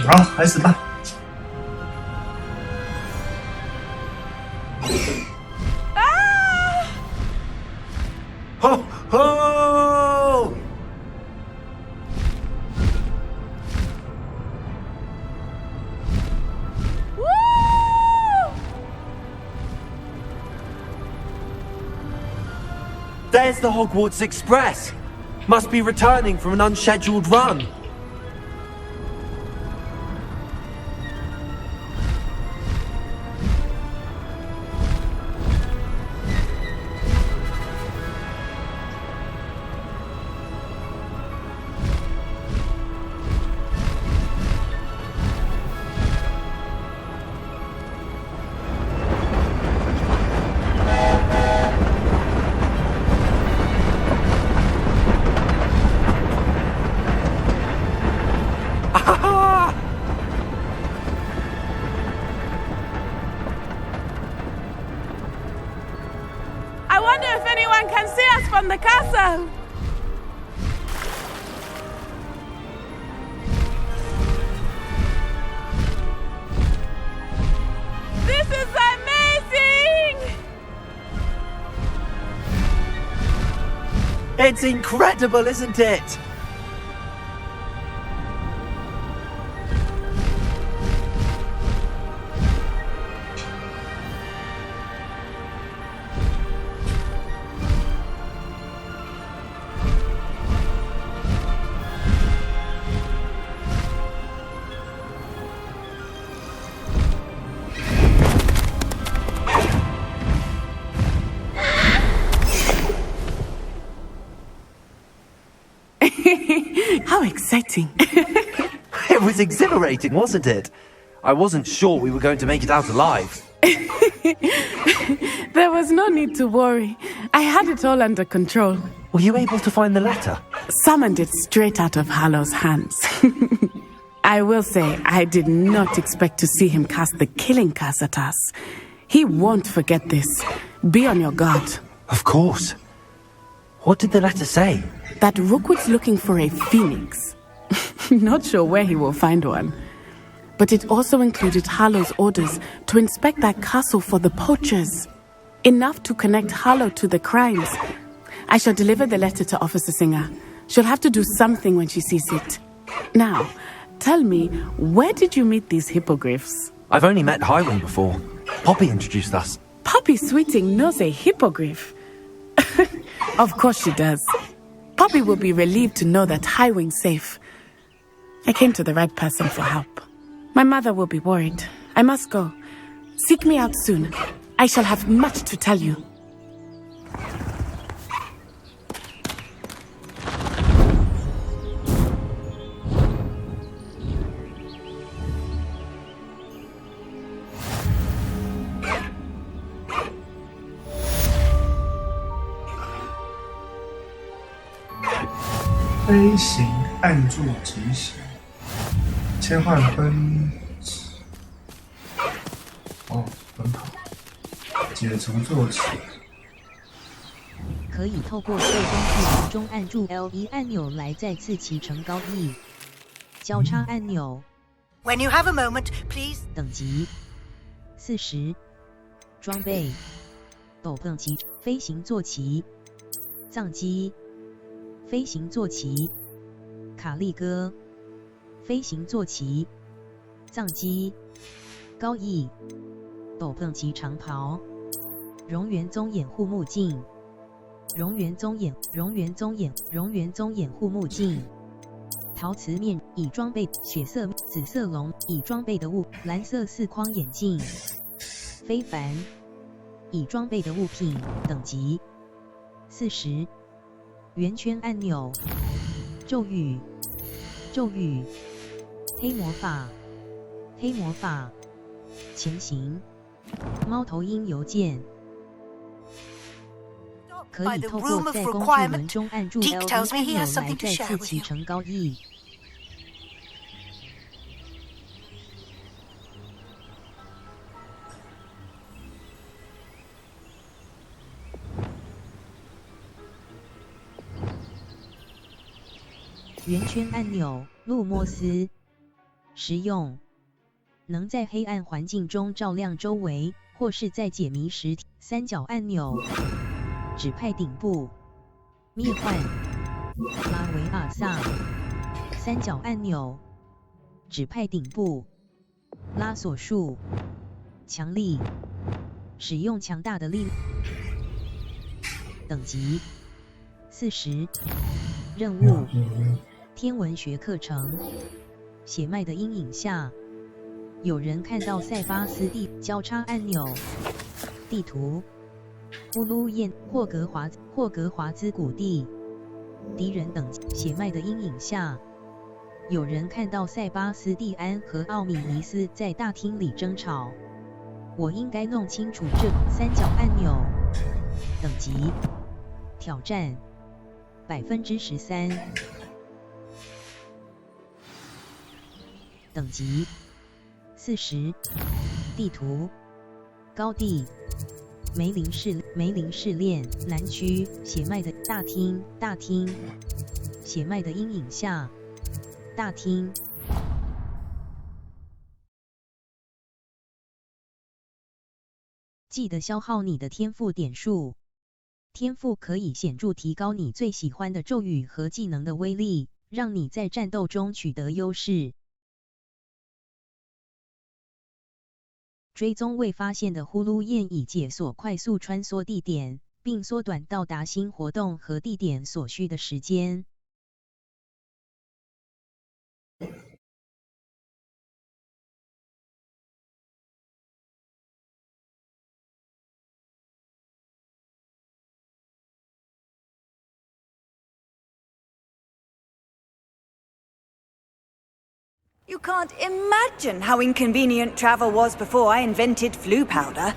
好，开始吧。吼吼！ There's the Hogwarts Express! Must be returning from an unscheduled run. I wonder if anyone can see us from the castle. This is amazing! It's incredible, isn't it? How exciting. It was exhilarating, wasn't it? I wasn't sure we were going to make it out alive. There was no need to worry. I had it all under control. Were you able to find the letter? Summoned it straight out of Hallow's hands. I will say, I did not expect to see him cast the killing curse at us. He won't forget this. Be on your guard. Of course. What did the letter say? That Rookwood's looking for a phoenix. Not sure where he will find one. But it also included Harlow's orders to inspect that castle for the poachers. Enough to connect Harlow to the crimes. I shall deliver the letter to Officer Singer. She'll have to do something when she sees it. Now, tell me, where did you meet these hippogriffs? I've only met Highwing before. Poppy introduced us. Poppy Sweeting knows a hippogriff. Of course she does. Poppy will be relieved to know that Highwing's safe. I came to the right person for help. My mother will be worried. I must go. Seek me out soon. I shall have much to tell you.飞行按住执行，切换奔驰。奔跑，解除坐骑。可以透过对工具栏中按住 L1 按钮来再次启程高翼。交叉按钮。When you have a moment, please. 等级40。装备：斗篷骑、飞行坐骑、藏机。飞行坐骑，卡利哥，飞行坐骑，藏机，高翼，斗篷骑长袍，蝾螈棕掩护目镜，蝾螈棕掩护目镜，陶瓷面已装备，血色、紫色龙已装备的物，蓝色四框眼镜，非凡已装备的物品等级40。圆圈按钮，咒语，黑魔法，前行，猫头鹰邮件，可以透过在工具栏中按住 L1 按钮来再次启程高翼。圆圈按钮，路莫斯，实用，能在黑暗环境中照亮周围，或是在解谜时三角按钮，指派顶部，灭幻，拉维阿萨，三角按钮，指派顶部，拉锁术，强力，使用强大的力，等级40，任务，天文学课程，血脉的阴影下，有人看到塞巴斯蒂交叉按钮，地图，呼噜燕霍格华兹谷地，敌人等级，血脉的阴影下，有人看到塞巴斯蒂安和奥米尼斯在大厅里争吵。我应该弄清楚这三角按钮。等级，挑战13%。等级40，地图，高地，梅林试炼，南区，血脉的大厅，血脉的阴影下，大厅。记得消耗你的天赋点数，天赋可以显著提高你最喜欢的咒语和技能的威力，让你在战斗中取得优势。追踪未发现的呼噜燕以解锁快速穿梭地点，并缩短到达新活动和地点所需的时间。You can't imagine how inconvenient travel was before I invented flu powder.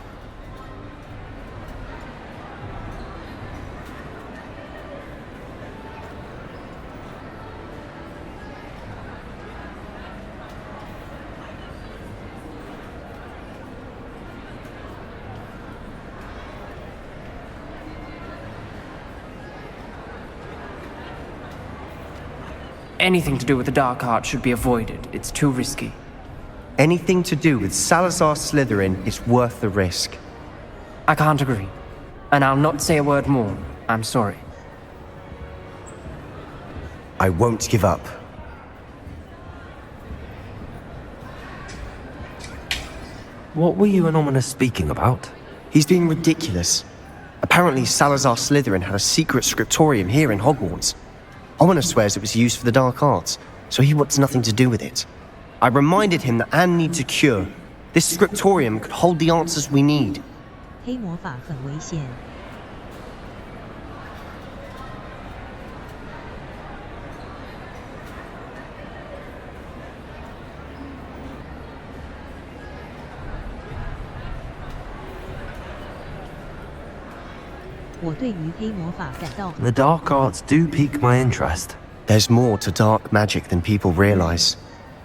Anything to do with the dark arts should be avoided. It's too risky. Anything to do with Salazar Slytherin is worth the risk. I can't agree. And I'll not say a word more. I'm sorry. I won't give up. What were you and Ominous speaking about? He's being ridiculous. Apparently Salazar Slytherin had a secret scriptorium here in Hogwarts. Ominous swears it was used for the dark arts, so he wants nothing to do with it. I reminded him that Anne needs a cure. This scriptorium could hold the answers we need. 黑魔法很危险。我对于黑魔法感到 The dark arts do pique my interest. There's more to dark magic than people realize.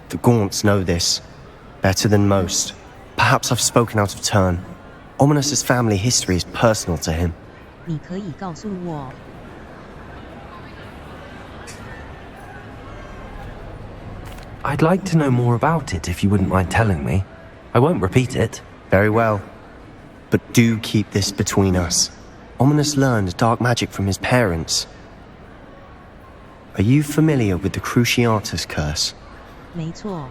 The Gaunts know this. Better than most. Perhaps I've spoken out of turn. Ominous's family history is personal to him. 你可以告诉我。I'd like to know more about it if you wouldn't mind telling me. I won't repeat it. Very well. But do keep this between us. Ominous learned dark magic from his parents. Are you familiar with the Cruciatus curse? 没错。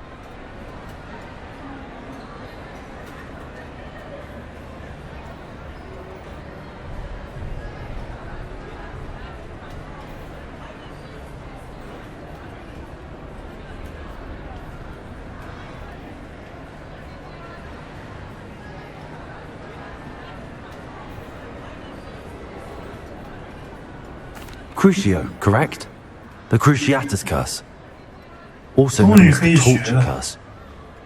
Crucio, correct? The Cruciatus curse. Also known as the torture curse.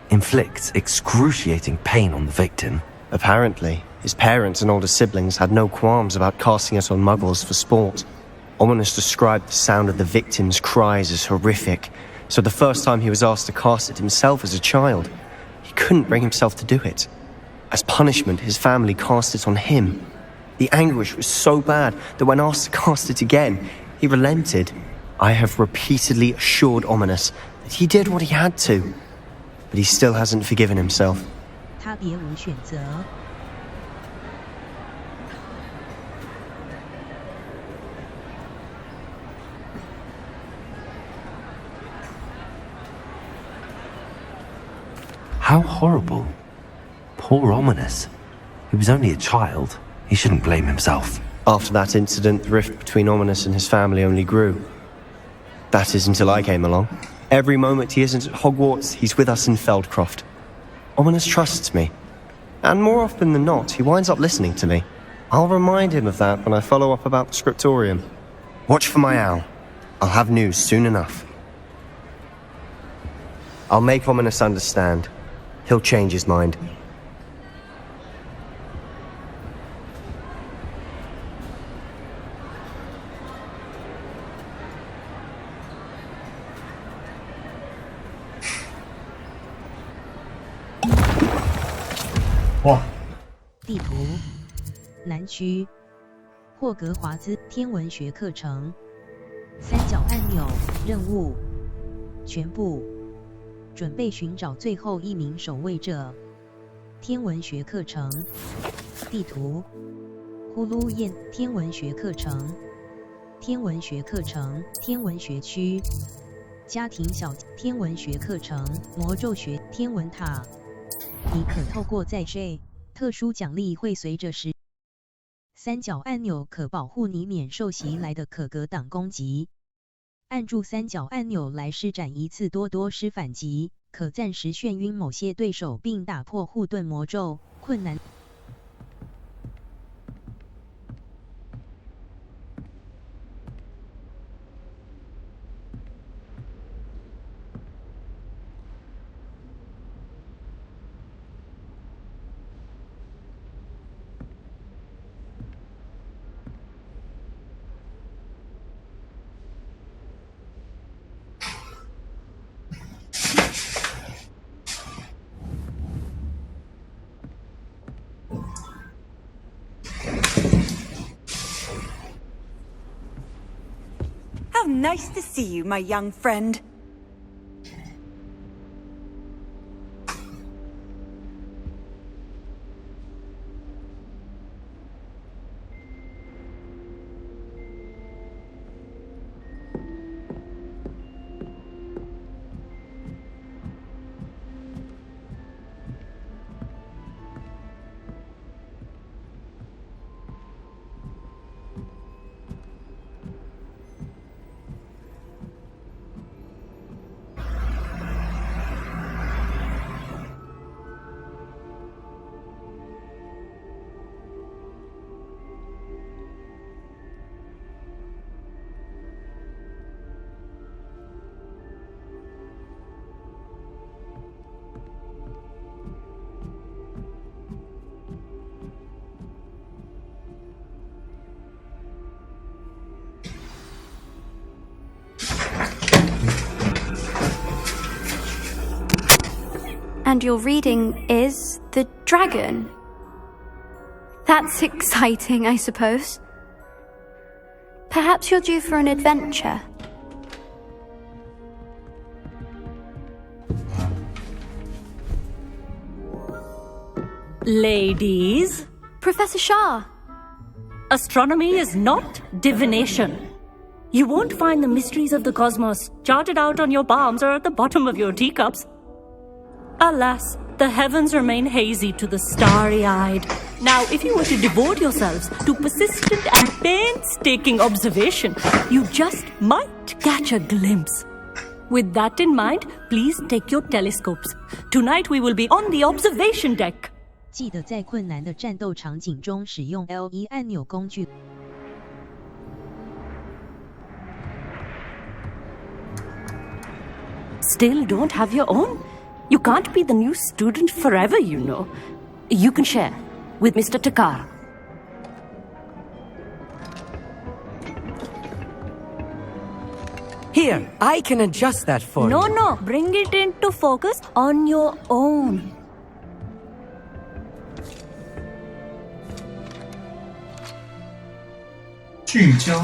Inflicts excruciating pain on the victim. Apparently, his parents and older siblings had no qualms about casting it on muggles for sport. Ominous described the sound of the victim's cries as horrific, so the first time he was asked to cast it himself as a child, he couldn't bring himself to do it. As punishment, his family cast it on him. The anguish was so bad that when asked to cast it again, he relented. I have repeatedly assured Ominous that he did what he had to. but he still hasn't forgiven himself. 他别无选择。How horrible. Poor Ominous. He was only a child. He shouldn't blame himself. After that incident, the rift between Ominous and his family only grew. That is until I came along. Every moment he isn't at Hogwarts, he's with us in Feldcroft. Ominous trusts me. And more often than not, he winds up listening to me. I'll remind him of that when I follow up about the scriptorium. Watch for my owl. I'll have news soon enough. I'll make Ominous understand. He'll change his mind. Wow. 地图，南区，霍格华兹天文学课程，三角按钮，任务，全部，准备寻找最后一名守卫者。天文学课程，地图，呼噜燕天文学课程，天文学课程，天文学区，家庭小天文学课程，魔咒学天文塔。你可透过在 J 特殊奖励会随着时三角按钮可保护你免受袭来的可格挡攻击。按住三角按钮来施展一次多多施反击，可暂时眩晕某些对手并打破护盾魔咒。困难。How nice to see you, my young friend. And your reading is The Dragon. That's exciting, I suppose. Perhaps you're due for an adventure. Ladies, Professor Shah. astronomy is not divination. You won't find the mysteries of the cosmos charted out on your palms or at the bottom of your teacups. Alas, the heavens remain hazy to the starry-eyed. Now, if you were to devote yourselves to persistent and painstaking observation, you just might catch a glimpse. With that in mind, please take your telescopes. Tonight we will be on the observation deck. 记得在困难的战斗场景中使用 L1 按钮工具。Still don't have your own? You can't be the new student forever, you know. You can share with Mr. Takar. Here, I can adjust that for you. No, bring it into focus on your own.聚焦。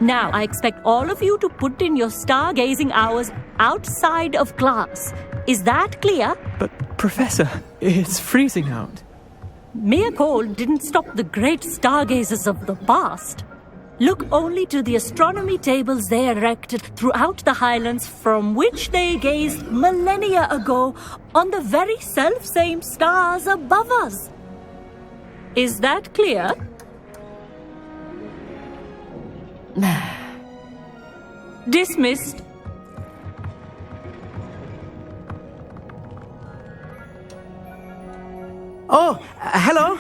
Now, I expect all of you to put in your stargazing hours outside of class. Is that clear? But, Professor, it's freezing out. Mere cold didn't stop the great stargazers of the past. Look only to the astronomy tables they erected throughout the highlands from which they gazed millennia ago on the very self-same stars above us. Is that clear? Dismissed. Oh, hello.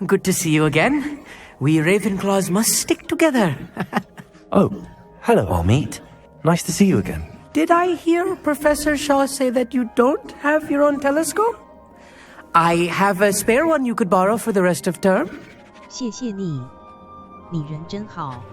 Good to see you again. We Ravenclaws must stick together. Oh, hello, Amit. Nice to see you again. Did I hear Professor Shaw say that you don't have your own telescope? I have a spare one you could borrow for the rest of term. 谢谢你，你人真好。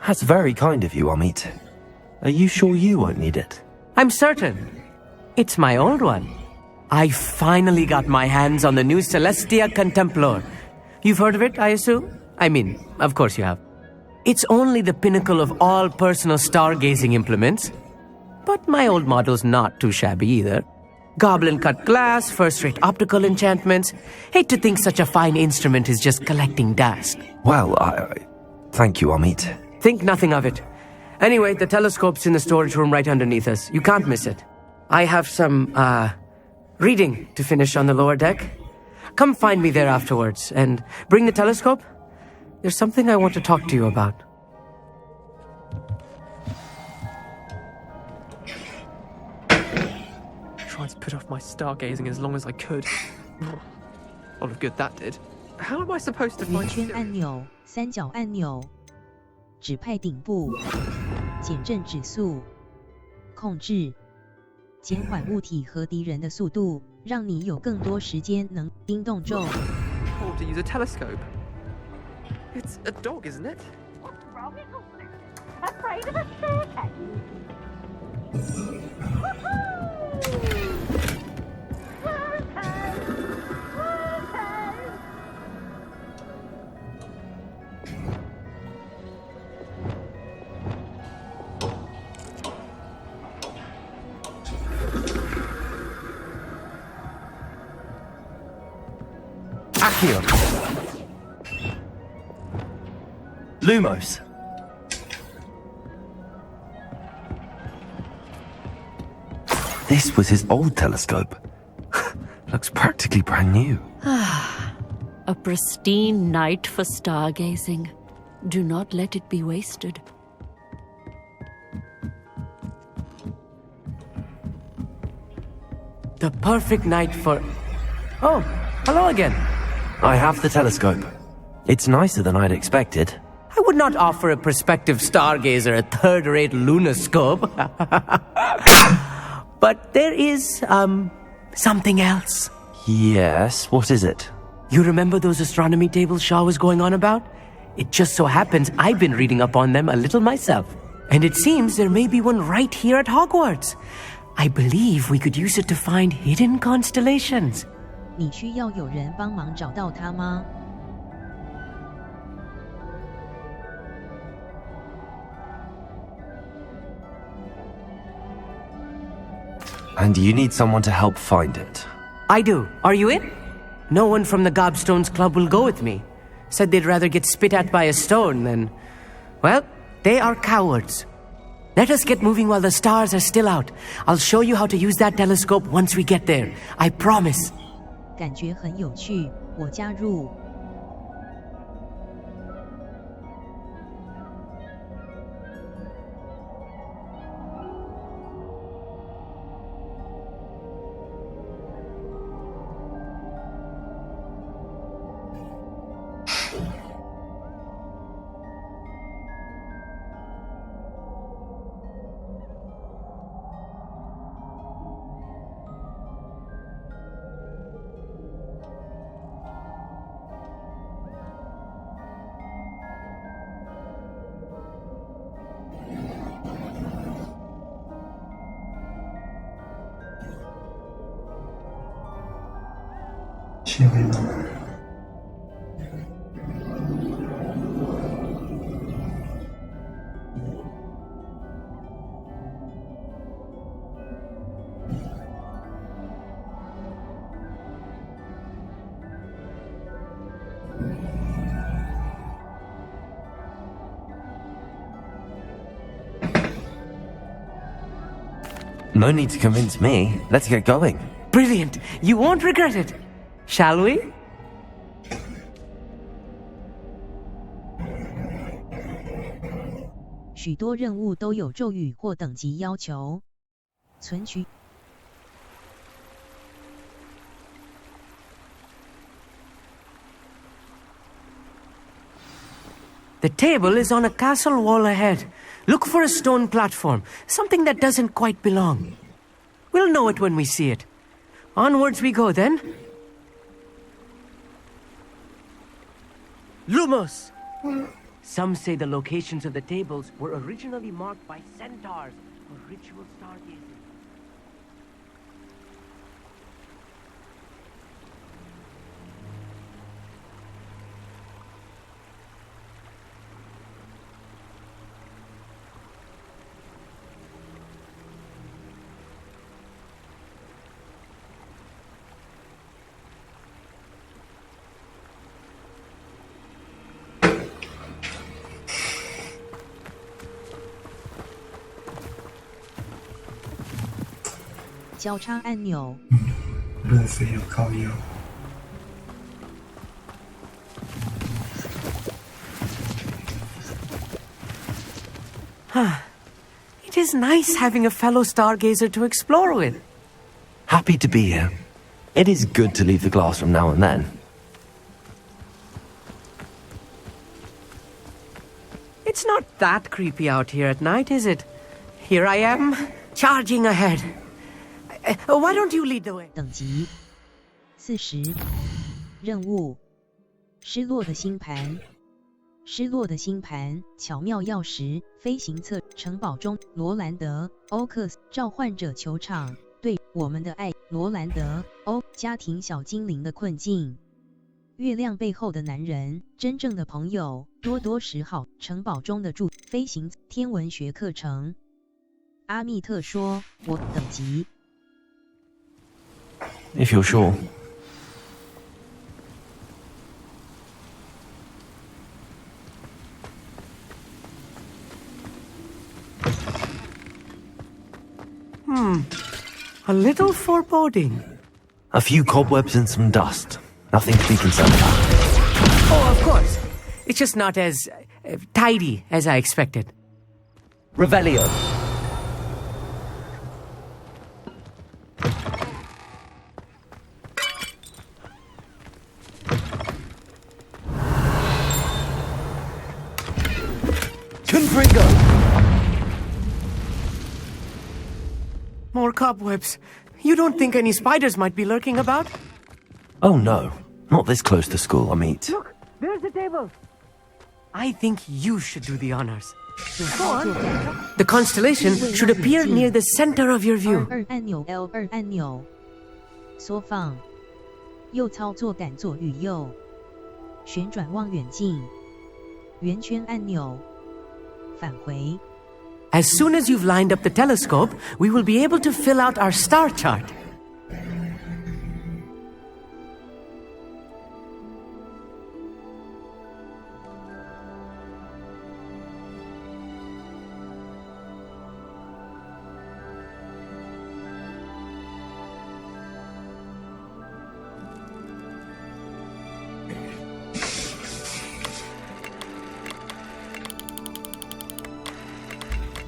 That's very kind of you, Amit. Are you sure you won't need it? I'm certain. It's my old one. I finally got my hands on the new Celestia Contemplor. You've heard of it, I assume? I mean, of course you have. It's only the pinnacle of all personal stargazing implements. But my old model's not too shabby either. Goblin-cut glass, first-rate optical enchantments. Hate to think such a fine instrument is just collecting dust. Well, thank you, Amit. Think nothing of it. Anyway, the telescope's in the storage room right underneath us. You can't miss it. I have some, reading to finish on the lower deck. Come find me there afterwards, and bring the telescope. There's something I want to talk to you about. Tried to put off my stargazing as long as I could. A lot of good that did. How am I supposed to 圆 find... 圈按钮，三角按钮，指派顶部，减震指速，控制，减缓物体和敌人的速度，让你有更多时间能叮动咒。told to use a telescope. It's a dog, isn't it? What's wrong, afraid of a staircase? Accio. Lumos. This was his old telescope. Looks practically brand new. A pristine night for stargazing. Do not let it be wasted. The perfect night for... Oh, hello again. I have the telescope. It's nicer than I'd expected. I would not offer a prospective stargazer a third-rate lunoscope. But there is, something else. Yes, what is it? You remember those astronomy tables Shaw was going on about? It just so happens I've been reading up on them a little myself. And it seems there may be one right here at Hogwarts. I believe we could use it to find hidden constellations. 你需要有人帮忙找到它吗？ And you need someone to help find it. I do. Are you in? No one from the Gobstones Club will go with me. Said they'd rather get spit at by a stone than... Well, they are cowards. Let us get moving while the stars are still out. I'll show you how to use that telescope once we get there. I promise. 感觉很有趣，我加入。器也没弄。No need to convince me. Let's get going. Brilliant. You won't regret it. Shall we? 许多任务都有咒语或等级要求。存取 The table is on a castle wall ahead. Look for a stone platform, something that doesn't quite belong. We'll know it when we see it. Onwards we go then. Lumos! Some say the locations of the tables were originally marked by centaurs for ritual stargazing.交叉按钮。路飞有靠腰。It is nice having a fellow stargazer to explore with. Happy to be here. It is good to leave the glass from now and then. It's not that creepy out here at night, is it? Here I am, charging ahead. Why don't you lead the way? 等级40，任务：失落的星盘。失落的星盘，巧妙钥匙，飞行册，城堡中，罗兰德·欧克斯，召唤者球场，对我们的爱，罗兰德·欧，家庭小精灵的困境。月亮背后的男人，真正的朋友，多多10号，城堡中的住，飞行天文学课程。阿密特说：“我等级。” If you're sure. A little foreboding. A few cobwebs and some dust. Nothing to be concerned about. Oh, of course. It's just not as tidy as I expected. Revelio. Confringo. More cobwebs. You don't think any spiders might be lurking about? Oh no, not this close to school, I meet. Look, there's the table. I think you should do the honors. Go on. The constellation should appear near the center of your view. R2 按钮 L2 按钮。缩放。右操作杆左与右。旋转望远镜。圆圈按钮。返回。As soon as you've lined up the telescope, we will be able to fill out our star chart.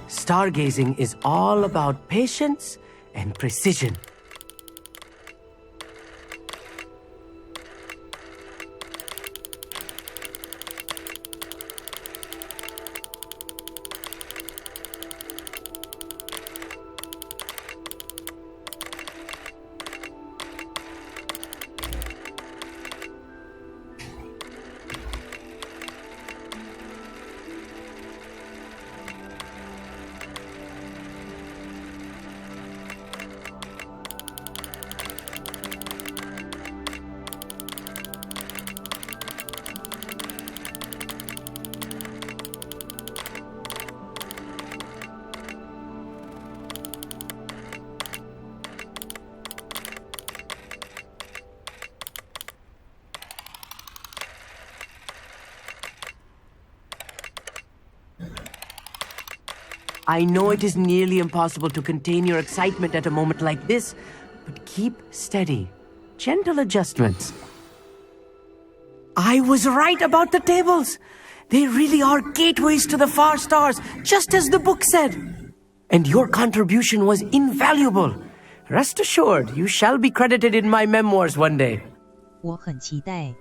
Stargazing is all about patience and precision. I know it is nearly impossible to contain your excitement at a moment like this, but keep steady. Gentle adjustments. I was right about the tables. They really are gateways to the far stars, just as the book said. And your contribution was invaluable. Rest assured, you shall be credited in my memoirs one day. 我很期待。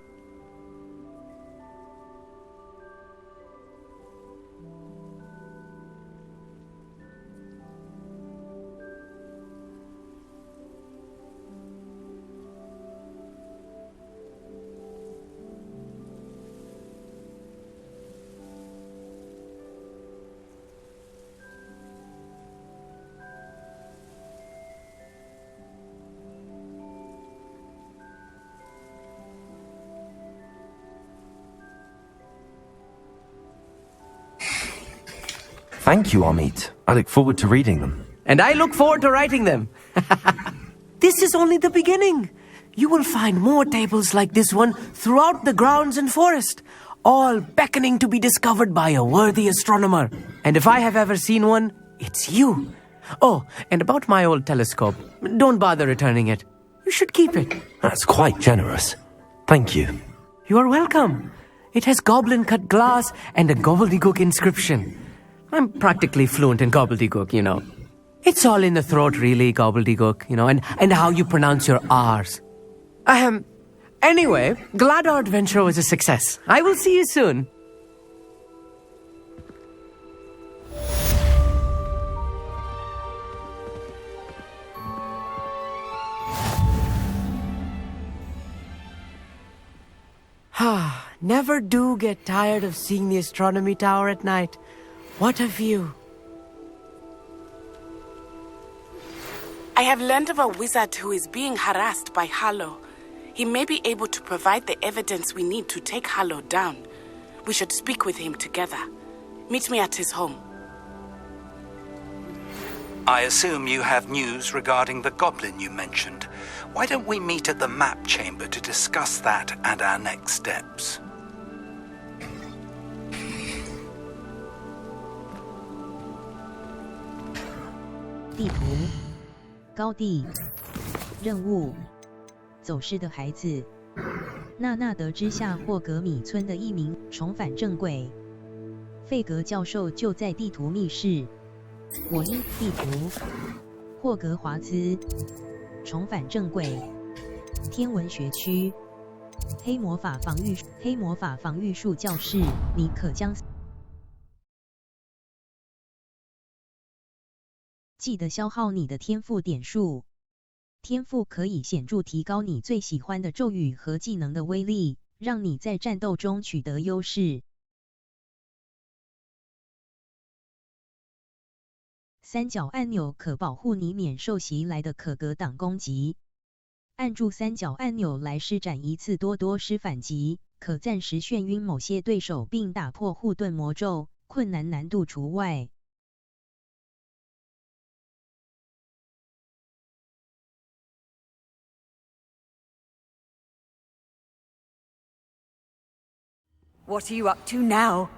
Thank you, Amit. I look forward to reading them. And I look forward to writing them. This is only the beginning. You will find more tables like this one throughout the grounds and forest, all beckoning to be discovered by a worthy astronomer. And if I have ever seen one, it's you. Oh, and about my old telescope, don't bother returning it. You should keep it. That's quite generous. Thank you. You are welcome. It has goblin-cut glass and a gobbledygook inscription. I'm practically fluent in gobbledygook, you know. It's all in the throat, really, gobbledygook, you know, and how you pronounce your R's. Anyway, glad our adventure was a success. I will see you soon. Never do get tired of seeing the astronomy tower at night. What a view. I have learned of a wizard who is being harassed by Harlow. He may be able to provide the evidence we need to take Harlow down. We should speak with him together. Meet me at his home. I assume you have news regarding the goblin you mentioned. Why don't we meet at the map chamber to discuss that and our next steps? 地图，高地，任务，走失的孩子。娜娜得知夏霍格米村的一名重返正轨，费格教授就在地图密室。我因地图，霍格华兹，重返正轨，天文学区，黑魔法防御术教室，你可将。 记得消耗你的天赋点数，天赋可以显著提高你最喜欢的咒语和技能的威力，让你在战斗中取得优势。三角按钮可保护你免受袭来的可格挡攻击。按住三角按钮来施展一次多多施反击，可暂时眩晕某些对手并打破护盾魔咒，困难难度除外。 What are you up to now?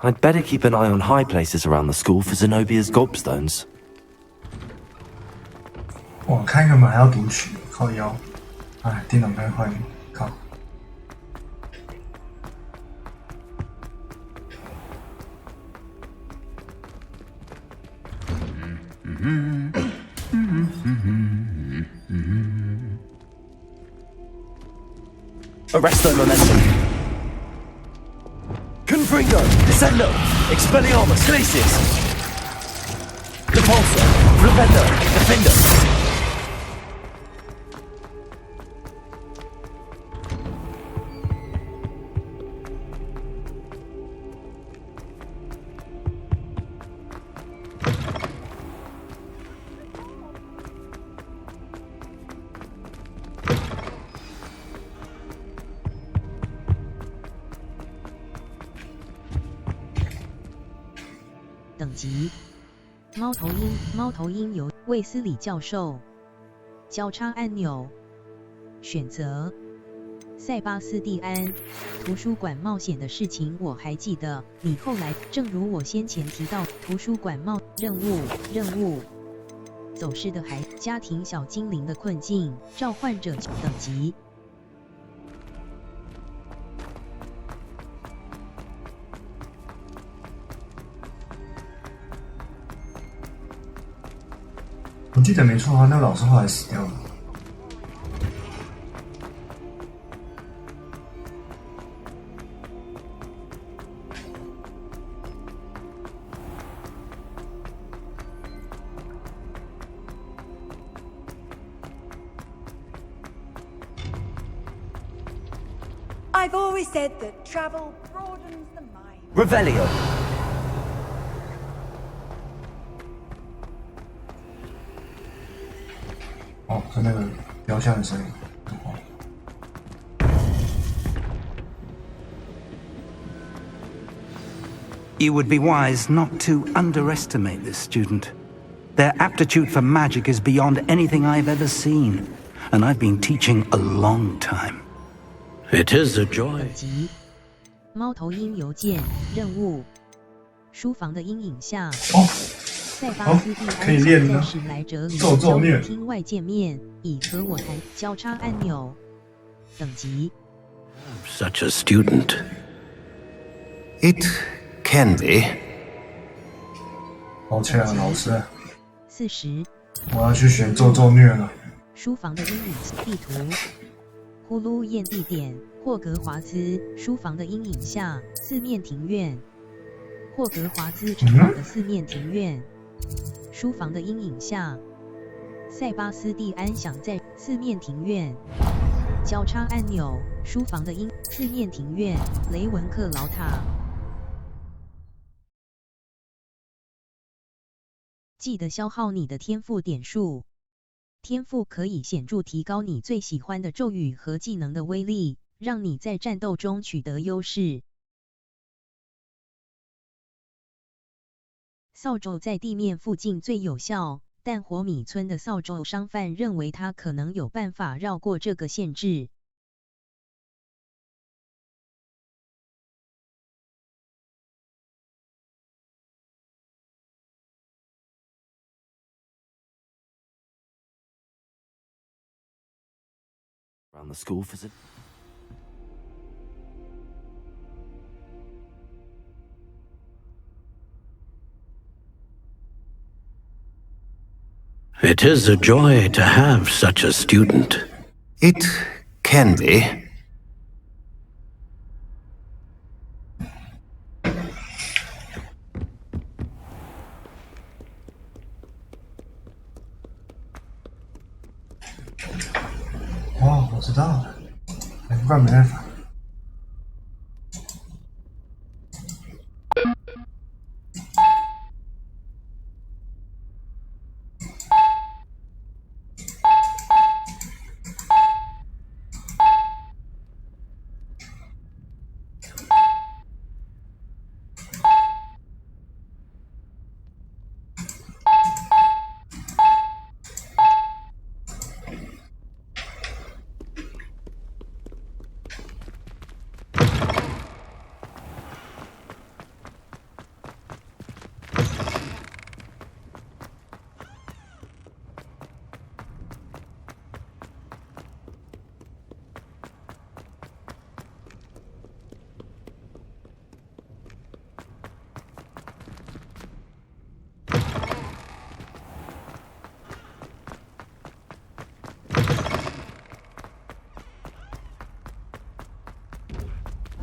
I'd better keep an eye on high places around the school for Zenobia's gobstones. 哇，开个门还要读取，靠腰。哎，电脑该坏了，靠。Arrest their momentum. Confringo, Descendo, Expelliarmus, Glacius. Repulsor, Repender, Defender. 等级：猫头鹰由卫斯理教授。交叉按钮。选择：塞巴斯蒂安。图书馆冒险的事情我还记得。你后来，正如我先前提到，图书馆任务。走失的孩，家庭小精灵的困境，召唤者等级。我记得没错啊，那个老师后来死掉了。I've always said that travel broadens the mind. Revelio. 哦，是那个雕像的声音。You would be wise not to underestimate this student. Their aptitude for magic is beyond anything I've ever seen, and I've been teaching a long time. It is a joy. 等级：猫头鹰邮件任务。书房的阴影下。塞巴斯蒂安在史莱哲里交流厅外见面，已和我谈。交叉按钮。等级。Such a student. It can be. 抱歉啊，老师。40。我要去选咒虐了。书房的阴影地图。呼噜验地点：霍格华兹。书房的阴影下，四面庭院。霍格华兹城堡的四面庭院。书房的阴影下，塞巴斯蒂安想在四面庭院。交叉按钮：书房的四面庭院，雷文克劳塔。记得消耗你的天赋点数。天赋可以显著提高你最喜欢的咒语和技能的威力，让你在战斗中取得优势。扫帚在地面附近最有效，但火米村的扫帚商贩认为他可能有办法绕过这个限制。Around the school for It is a joy to have such a student. It can be. Oh, 我知道了，难怪没办法。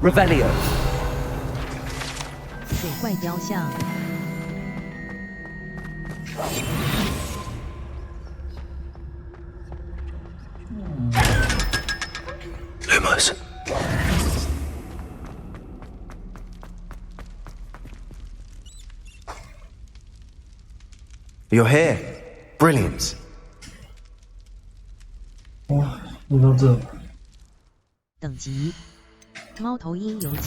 Revelio. 水怪雕像。Lumos. You're here. Brilliant. 哇，录到这。等级：猫头鹰游记。